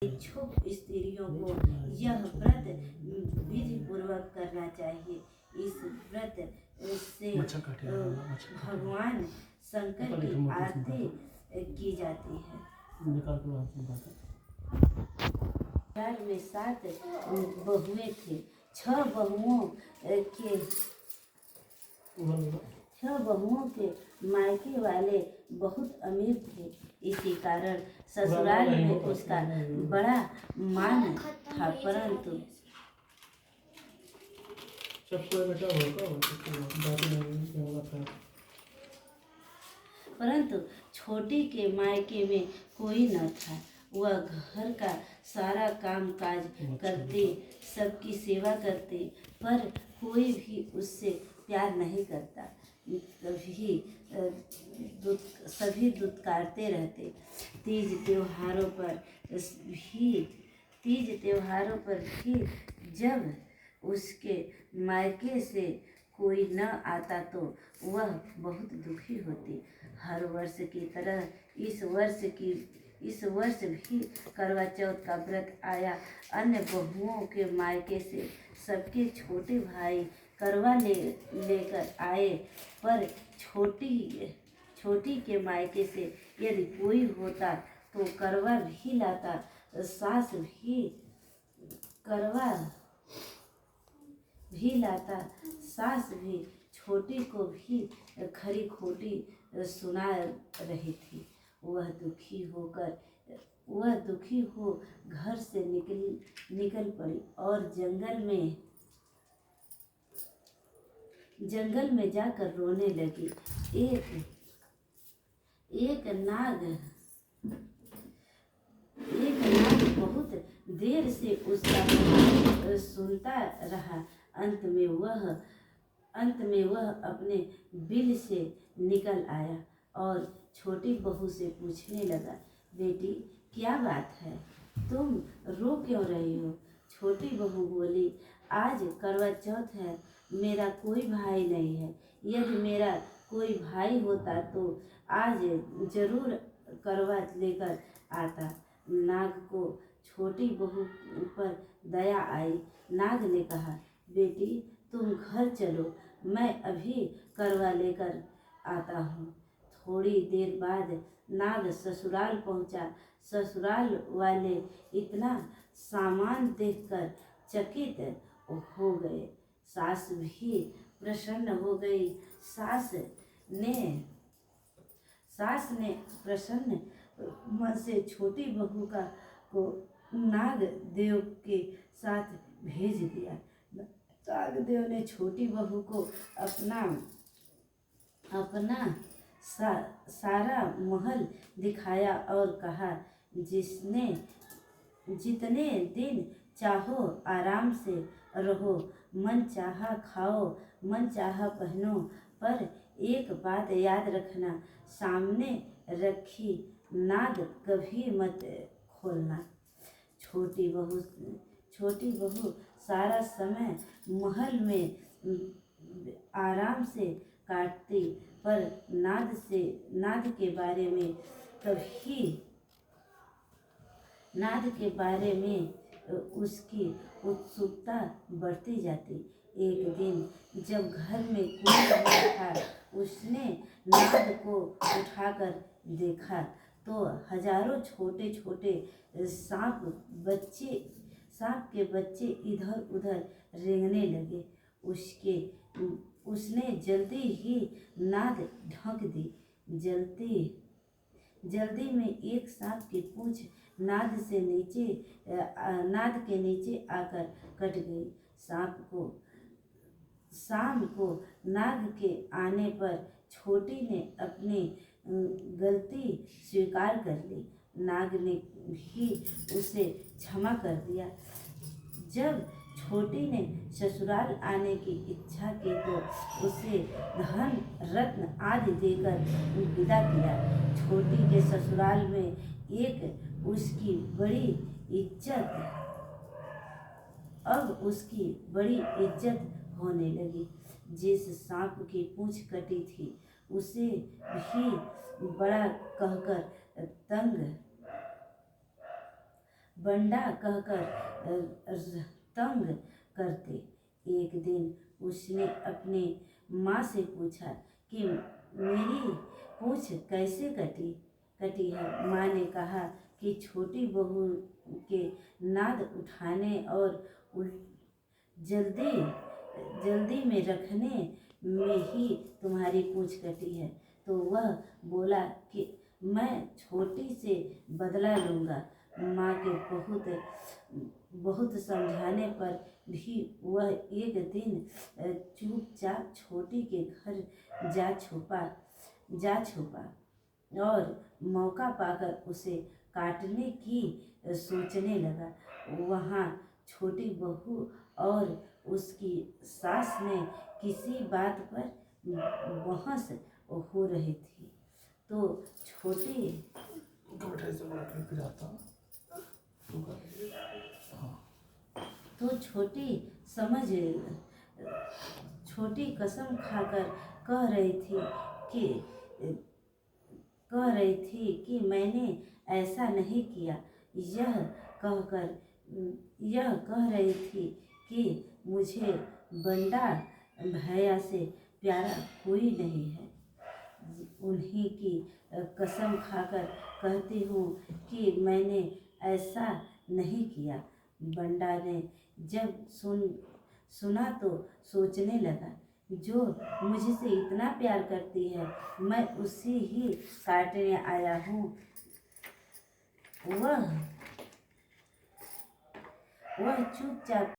इच्छुक स्त्रियों को यह व्रत विधि पूर्वक करना चाहिए। इस व्रत से भगवान शंकर की आरती की जाती है। घर में 7 बहुएं थे। 6 बहुओं के मायके वाले बहुत अमीर थे। इसी कारण ससुराल में उसका बड़ा मान था, परंतु छोटी के मायके में कोई न था। वह घर का सारा काम काज करते, सबकी सेवा करते, पर कोई भी उससे प्यार नहीं करता। सभी दुत्कारते रहते। तीज त्योहारों पर भी जब उसके मायके से कोई न आता तो वह बहुत दुखी होती। हर वर्ष की तरह इस वर्ष भी करवा चौथ का व्रत आया। अन्य बहुओं के मायके से सबके छोटे भाई करवा लेकर आए, पर छोटी के मायके से यदि कोई होता तो करवा भी लाता। सास भी करवा भी लाता। सास भी छोटी को भी खरी खोटी सुना रही थी। वह दुखी हो घर से निकल पड़ी और जंगल में जाकर रोने लगी। एक नाग बहुत देर से उसका सुनता रहा। अंत में वह अपने बिल से निकल आया और छोटी बहू से पूछने लगा, बेटी क्या बात है, तुम रो क्यों रही हो? छोटी बहू बोली, आज करवा चौथ है, मेरा कोई भाई नहीं है। यदि मेरा कोई भाई होता तो आज जरूर करवा लेकर आता। नाग को छोटी बहू पर दया आई। नाग ने कहा, बेटी तुम घर चलो, मैं अभी करवा लेकर आता हूँ। थोड़ी देर बाद नाग ससुराल पहुँचा। ससुराल वाले इतना सामान देखकर चकित हो गए। सास भी प्रसन्न हो गई। सास ने प्रसन्न मन से छोटी बहू को नाग देव के साथ भेज दिया। नाग देव ने छोटी बहू को अपना सारा महल दिखाया और कहा, जितने दिन चाहो आराम से रहो, मन चाहा खाओ, मन चाहा पहनो, पर एक बात याद रखना, सामने रखी नाद कभी मत खोलना। छोटी बहू सारा समय महल में आराम से काटती, पर नाद के बारे में उसकी उत्सुकता बढ़ती जाती। एक दिन जब घर में कोई नहीं था, उसने नाद को उठाकर देखा तो हजारों छोटे छोटे सांप के बच्चे इधर उधर रेंगने लगे। उसने जल्दी ही नाद ढक दी। जल्दी में एक सांप की पूंछ नाद के नीचे आकर कट गई। शाम को नाग के आने पर छोटी ने अपनी गलती स्वीकार कर ली। नाग ने भी उसे क्षमा कर दिया। जब छोटी ने ससुराल आने की इच्छा की तो उसे धन रत्न आदि देकर विदा किया। छोटी के ससुराल में उसकी बड़ी इज्जत होने लगी। जिस सांप की पूंछ कटी थी उसे भी बड़ा कहकर बंडा कहकर तंग करते। एक दिन उसने अपनी माँ से पूछा कि मेरी पूंछ कैसे कटी है। माँ ने कहा कि छोटी बहू के नाद उठाने और जल्दी जल्दी में रखने में ही तुम्हारी पूंछ कटी है। तो वह बोला कि मैं छोटी से बदला लूँगा। माँ के बहुत समझाने पर भी वह एक दिन चुपचाप छोटी के घर जा छुपा और मौका पाकर उसे काटने की सोचने लगा। वहाँ छोटी बहू और उसकी सास में किसी बात पर बहस हो रही थी। तो छोटी कसम खाकर कह रही थी कि मैंने ऐसा नहीं किया। यह कह रही थी कि मुझे बंडा भैया से प्यारा कोई नहीं है। उन्हीं की कसम खाकर कहती हूँ कि मैंने ऐसा नहीं किया। बंडा ने जब सुना तो सोचने लगा, जो मुझसे इतना प्यार करती है मैं उसी ही काटने आया हूँ। वह चुपचाप